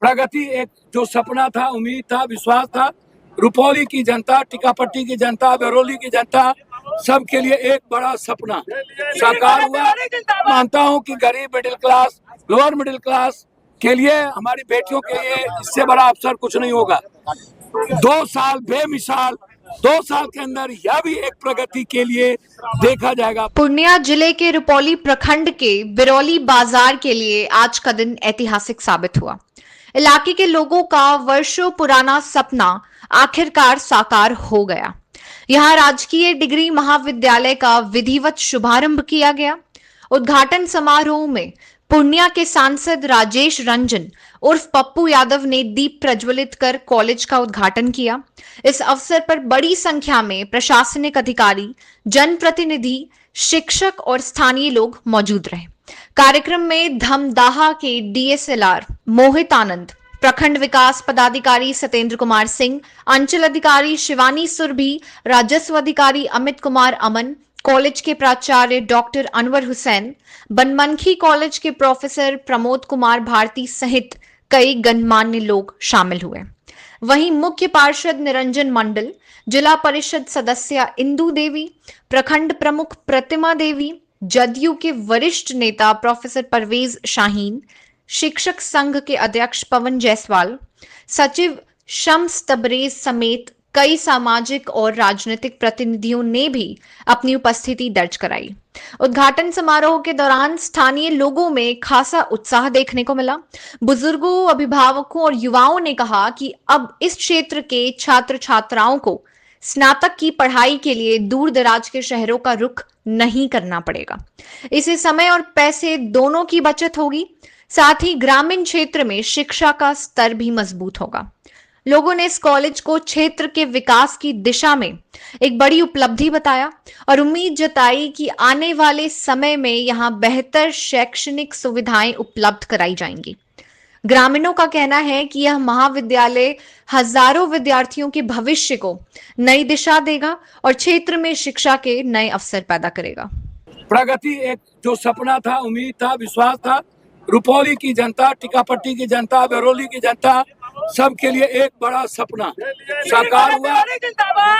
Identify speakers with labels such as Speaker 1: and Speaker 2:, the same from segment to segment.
Speaker 1: प्रगति एक जो सपना था, उम्मीद था, विश्वास था, रुपौली की जनता, टीकापट्टी की जनता, बरौली की जनता, सबके लिए एक बड़ा सपना साकार हुआ। मानता हूं कि गरीब middle class, lower middle class के लिए, हमारी बेटियों के लिए इससे बड़ा अवसर कुछ नहीं होगा। 2 साल बेमिसाल, 2 साल के अंदर यह भी एक प्रगति के लिए देखा जाएगा।
Speaker 2: पूर्णिया जिले के रुपौली प्रखंड के बिरौली बाजार के लिए आज का दिन ऐतिहासिक साबित हुआ। इलाके के लोगों का वर्षों पुराना सपना आखिरकार साकार हो गया। यहां राजकीय डिग्री महाविद्यालय का विधिवत शुभारंभ किया गया। उद्घाटन समारोह में पूर्णिया के सांसद राजेश रंजन उर्फ पप्पू यादव ने दीप प्रज्वलित कर कॉलेज का उद्घाटन किया। इस अवसर पर बड़ी संख्या में प्रशासनिक अधिकारी, जनप्रतिनिधि, शिक्षक और स्थानीय लोग मौजूद रहे। कार्यक्रम में धमदाहा के डीएसएलआर मोहित आनंद, प्रखंड विकास पदाधिकारी सतेंद्र कुमार सिंह, अंचल अधिकारी शिवानी सुरभि, राजस्व अधिकारी अमित कुमार अमन, कॉलेज के प्राचार्य डॉक्टर अनवर हुसैन, बनमनखी कॉलेज के प्रोफेसर प्रमोद कुमार भारती सहित कई गणमान्य लोग शामिल हुए। वहीं मुख्य पार्षद निरंजन मंडल, जिला परिषद सदस्य इंदू देवी, प्रखंड प्रमुख प्रतिमा देवी, जदयू के वरिष्ठ नेता प्रोफेसर परवेज शाहीन, शिक्षक संघ के अध्यक्ष पवन जायसवाल, सचिव शम्स तबरेज समेत कई सामाजिक और राजनीतिक प्रतिनिधियों ने भी अपनी उपस्थिति दर्ज कराई। उद्घाटन समारोह के दौरान स्थानीय लोगों में खासा उत्साह देखने को मिला। बुजुर्गों, अभिभावकों और युवाओं ने कहा कि अब इस क्षेत्र के छात्र छात्राओं को स्नातक की पढ़ाई के लिए दूर दराज के शहरों का रुख नहीं करना पड़ेगा। इससे समय और पैसे दोनों की बचत होगी। साथ ही ग्रामीण क्षेत्र में शिक्षा का स्तर भी मजबूत होगा। लोगों ने इस कॉलेज को क्षेत्र के विकास की दिशा में एक बड़ी उपलब्धि बताया और उम्मीद जताई कि आने वाले समय में यहां बेहतर शैक्षणिक सुविधाएं उपलब्ध कराई जाएंगी। ग्रामीणों का कहना है कि यह महाविद्यालय हजारों विद्यार्थियों के भविष्य को नई दिशा देगा और क्षेत्र में शिक्षा के नए अवसर पैदा करेगा।
Speaker 1: प्रगति एक जो सपना था, उम्मीद था, विश्वास था, रुपौली की जनता, टीकापट्टी की जनता, बरौली की जनता, सबके लिए एक बड़ा सपना साकार हुआ।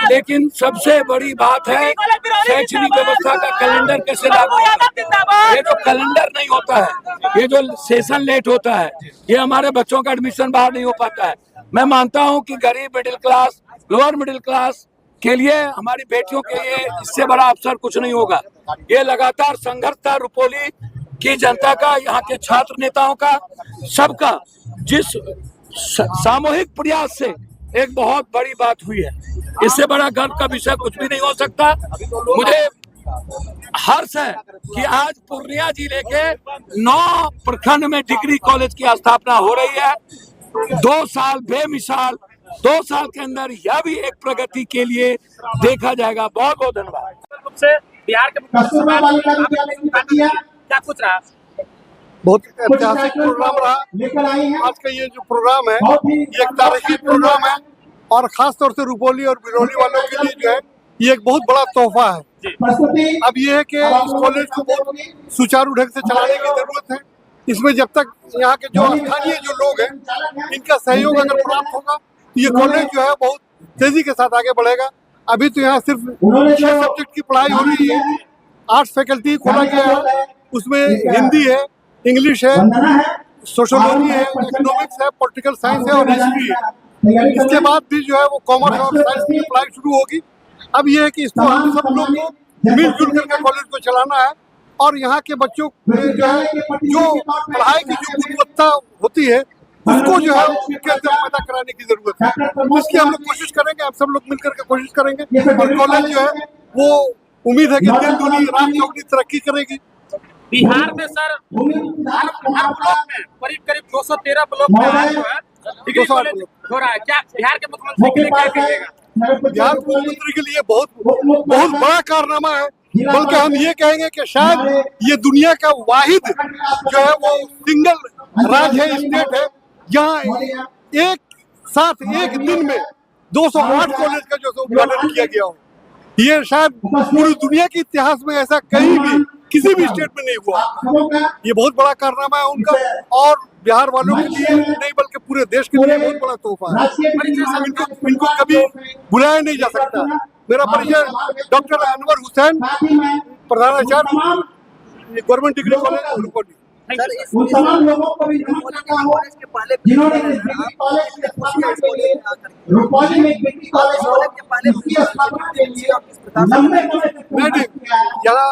Speaker 1: लेकिन सबसे बड़ी बात है शैक्षणिक व्यवस्था का कैलेंडर कैसे लागू होगा। ये जो कैलेंडर नहीं होता है, ये जो सेशन लेट होता है, ये हमारे बच्चों का एडमिशन बाहर नहीं हो पाता है। मैं मानता हूं कि गरीब middle class, lower middle class के लिए, हमारी बेटियों के लिए इससे बड़ा अवसर कुछ नहीं होगा। ये लगातार संघर्ष था रुपौली की जनता का, यहाँ के छात्र नेताओं का, सबका, जिस सामूहिक प्रयास से एक बहुत बड़ी बात हुई है। इससे बड़ा गर्व का विषय कुछ भी नहीं हो सकता। मुझे हर्ष है कि आज पूर्णिया जिले के 9 प्रखंड में डिग्री कॉलेज की स्थापना हो रही है। 2 साल बेमिसाल, 2 साल के अंदर यह भी एक प्रगति के लिए देखा जाएगा। बहुत बहुत धन्यवाद।
Speaker 3: बिहार के क्या कुछ रहा,
Speaker 4: बहुत ऐतिहासिक प्रोग्राम रहा। आज का ये जो प्रोग्राम है, ये एक तारीखी प्रोग्राम है और खास तौर से रुपौली और बिरौली वालों के लिए जो है ये एक बहुत बड़ा तोहफा है। अब ये है कि इस कॉलेज को बहुत सुचारू ढंग से चलाने की जरूरत है। इसमें जब तक यहाँ के जो स्थानीय जो लोग हैं, इनका सहयोग अगर प्राप्त होगा तो ये कॉलेज जो है बहुत तेजी के साथ आगे बढ़ेगा। अभी तो यहाँ सिर्फ 6 सब्जेक्ट की पढ़ाई हो रही है। आर्ट्स फैकल्टी खोला गया है, उसमें हिंदी है, इंग्लिश है, सोशियोलॉजी है, इकोनॉमिक्स है, पॉलिटिकल साइंस है और हिस्ट्री है। इसके बाद भी जो है वो कॉमर्स और साइंस की पढ़ाई शुरू होगी। अब ये है कि इसको हम सब लोग को मिलजुल करके कॉलेज को चलाना है और यहाँ के बच्चों जो है जो पढ़ाई की जो गुणवत्ता होती है उसको जो है उनके अंदर पैदा कराने की जरूरत है। इसकी हम लोग कोशिश करेंगे, हम सब लोग मिलकर के कोशिश करेंगे और कॉलेज जो है वो उम्मीद है कि दिन दूनी रात चौगुनी तरक्की करेगी।
Speaker 3: बिहार में सर हर ब्लॉक में करीब 213 ब्लॉक में आज जो है डिग्री कॉलेज हो रहा है। क्या बिहार के मुख्यमंत्री के लिए क्या कहिएगा?
Speaker 4: बिहार के मुख्यमंत्री के लिए बहुत बड़ा कारनामा है। बल्कि हम ये कहेंगे कि शायद ये दुनिया का वाहिद जो है वो सिंगल राज्य है, स्टेट है, जहाँ एक साथ एक दिन में 208 कॉलेज का जो उद्घाटन किया गया हो। ये शायद पूरी दुनिया के इतिहास में ऐसा कहीं भी किसी भी स्टेट में नहीं हुआ। ये बहुत बड़ा कारनामा है उनका, और बिहार वालों के लिए नहीं बल्कि पूरे देश के लिए बहुत बड़ा तोहफा है। इनको कभी बुलाया नहीं जा सकता। मेरा परिचय डॉक्टर अनवर हुसैन, प्रधानाचार्य गवर्नमेंट डिग्री कॉलेज रुपौली।
Speaker 5: उन तमाम लोगों को भी नमस्कार का हो जिन्होंने डिग्री कॉलेज के स्थापना के लिए रुपौली में डिग्री कॉलेज की स्थापना के लिए लंबे समय तक
Speaker 4: यहाँ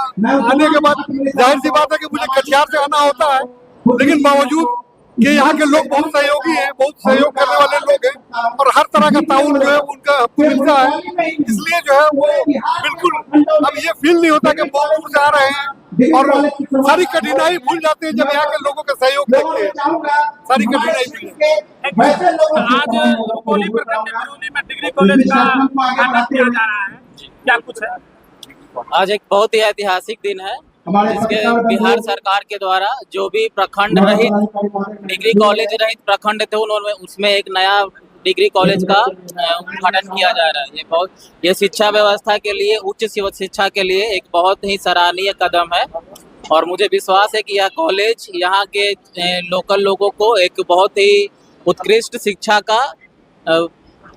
Speaker 4: आने के बाद जाहिर सी बात है कि मुझे कटिहार से आना होता है, लेकिन बावजूद कि यहाँ के लोग बहुत सहयोगी हैं, बहुत सहयोग करने वाले लोग हैं, और हर तरह का ताउन जो है उनका हमको मिलता है। इसलिए जो है वो बिल्कुल अब ये फील नहीं होता कि बहुत दूर से आ रहे हैं, और सारी कठिनाई भूल जाते हैं जब यहाँ के लोगों का सहयोग देखते हैं। सारी कठिनाई भूल जाते हैं।
Speaker 3: आज रुपौली प्रखंड बिरौली में डिग्री कॉलेज का उद्घाटन किया जा रहा है, क्या कुछ है?
Speaker 6: आज एक बहुत ही ऐतिहासिक दिन है, जिसके बिहार सरकार के द्वारा जो भी प्रखंड रहित डिग्री कॉलेज रहित प्रखंड थे उन्होंने उसमें एक नया डिग्री कॉलेज का उद्घाटन किया जा रहा है। ये शिक्षा व्यवस्था के लिए, उच्च शिक्षा के लिए एक बहुत ही सराहनीय कदम है, और मुझे विश्वास है कि यह कॉलेज यहाँ के लोकल लोगों को एक बहुत ही उत्कृष्ट शिक्षा का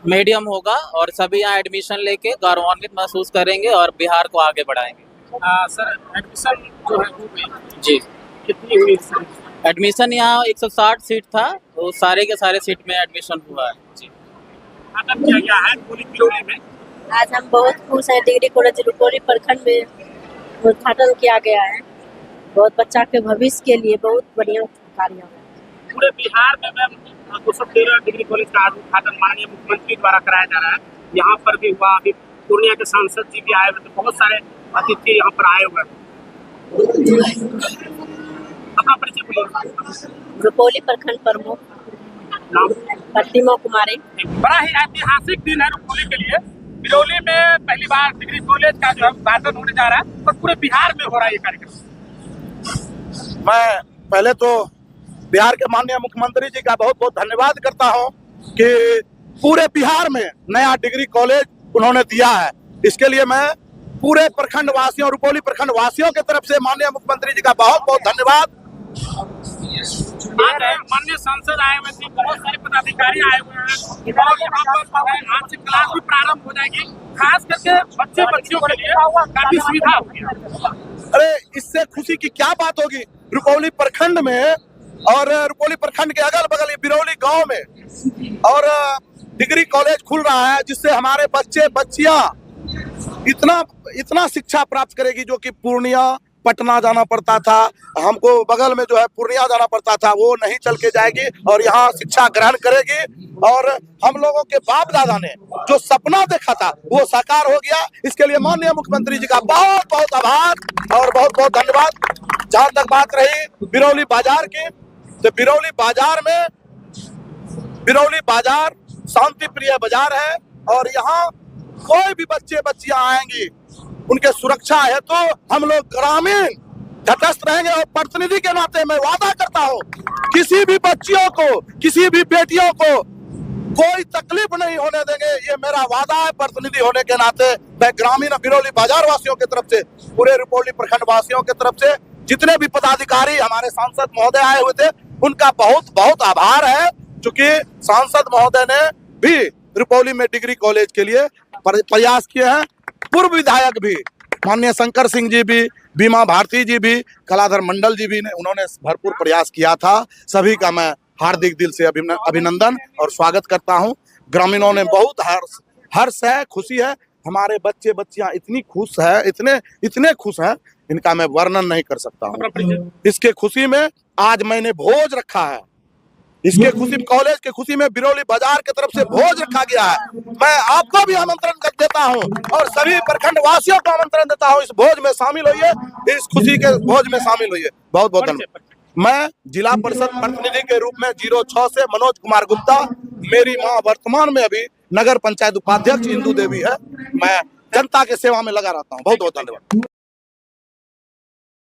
Speaker 6: मीडियम होगा, और सभी यहाँ एडमिशन लेके गौरवान्वित महसूस करेंगे और बिहार को आगे बढ़ाएंगे।
Speaker 3: सर एडमिशन जो है हो गई
Speaker 6: जी,
Speaker 3: कितनी हुई सर?
Speaker 6: एडमिशन यहाँ 160 सीट था, तो सारे के सारे सीट में एडमिशन हुआ है जी।
Speaker 3: उद्घाटन किया गया है रुपौली बिरौली में।
Speaker 7: आज हम बहुत खुश हैं, डिग्री कॉलेज रुपौली प्रखंड में उद्घाटन किया गया है। बहुत बच्चा के भविष्य के लिए बहुत बढ़िया कार्य है।
Speaker 3: पूरे बिहार में मैम 213 डिग्री कॉलेज का आज उद्घाटन माननीय मुख्यमंत्री द्वारा कराया जा रहा है। यहाँ पर भी हुआ, अभी पूर्णिया के सांसद जी भी आए हुए थे, बहुत सारे अतिथि यहाँ पर आए हुए हैं। अपना परिचय बोलिए।
Speaker 7: रुपौली प्रखंड प्रमुख
Speaker 3: नाम?
Speaker 7: प्रतिमा कुमारी।
Speaker 3: बड़ा ही ऐतिहासिक दिन है रुपौली के लिए। बिरौली में पहली बार डिग्री कॉलेज का जो है उद्घाटन होने जा रहा है, और पूरे बिहार में हो रहा है ये कार्यक्रम।
Speaker 8: मैं पहले तो बिहार के माननीय मुख्यमंत्री जी का बहुत बहुत धन्यवाद करता हूं कि पूरे बिहार में नया डिग्री कॉलेज उन्होंने दिया है। इसके लिए मैं पूरे प्रखंड वासियों, रुपौली प्रखंड वासियों की तरफ से माननीय मुख्यमंत्री जी का बहुत बहुत धन्यवाद।
Speaker 3: आज माननीय सांसद आए हुए थे, बहुत सारे पदाधिकारी आए हुए हैं, और यहाँ पर आज से क्लास भी प्रारंभ हो जाएगी। खास करके बच्चियों के लिए काफी सुविधा होगी।
Speaker 8: अरे इससे खुशी की क्या बात होगी। रुपौली प्रखंड में और रुपौली प्रखंड के अगल बगल बिरौली गांव में और डिग्री कॉलेज खुल रहा है, जिससे हमारे बच्चे बच्चियां इतना शिक्षा प्राप्त करेगी, जो कि पूर्णिया पटना जाना पड़ता था, हमको बगल में जो है पूर्णिया जाना पड़ता था, वो नहीं चल के जाएगी और यहाँ शिक्षा ग्रहण करेगी। और हम लोगों के बाप दादा ने जो सपना देखा था वो साकार हो गया। इसके लिए माननीय मुख्यमंत्री जी का बहुत बहुत आभार और बहुत बहुत धन्यवाद। जहाँ तक बात रही बिरौली बाजार की, तो बिरौली बाजार शांति प्रिय बाजार है, और यहाँ कोई भी बच्चे बच्चियां आएंगी उनके सुरक्षा है तो हम लोग ग्रामीण तटस्थ रहेंगे। और प्रतिनिधि के नाते मैं वादा करता हूँ, किसी भी बच्चियों को, किसी भी बेटियों को कोई तकलीफ नहीं होने देंगे, ये मेरा वादा है। प्रतिनिधि होने के नाते मैं ग्रामीण बिरौली बाजार वासियों की तरफ से, पूरे रुपौली प्रखंड वासियों की तरफ से, जितने भी पदाधिकारी हमारे सांसद महोदय आए हुए थे, उनका बहुत बहुत आभार है। चूंकि सांसद महोदय ने भी रुपौली में डिग्री कॉलेज के लिए प्रयास किए हैं। पूर्व विधायक भी माननीय शंकर सिंह जी भी, बीमा भारती जी भी, कलाधर मंडल जी भी ने उन्होंने भरपूर प्रयास किया था। सभी का मैं हार्दिक दिल से अभिनंदन और स्वागत करता हूं। ग्रामीणों ने बहुत हर्ष है, खुशी है। हमारे बच्चे बच्चियां इतनी खुश है, इतने खुश हैं, इनका मैं वर्णन नहीं कर सकता हूं। इसके खुशी में आज मैंने भोज रखा है। इसके खुशी, कॉलेज के खुशी में बिरौली बाजार की तरफ से भोज रखा गया है। मैं आपको भी आमंत्रण कर देता हूं और सभी प्रखंड वासियों को आमंत्रण देता हूं, इस भोज में शामिल होइए, इस खुशी के भोज में शामिल होइए। बहुत बहुत धन्यवाद। मैं जिला परिषद प्रतिनिधि के रूप में 06 से मनोज कुमार गुप्ता, मेरी मां वर्तमान में अभी नगर पंचायत उपाध्यक्ष इंदू देवी है। मैं जनता के सेवा में लगा रहता हूँ। बहुत बहुत धन्यवाद।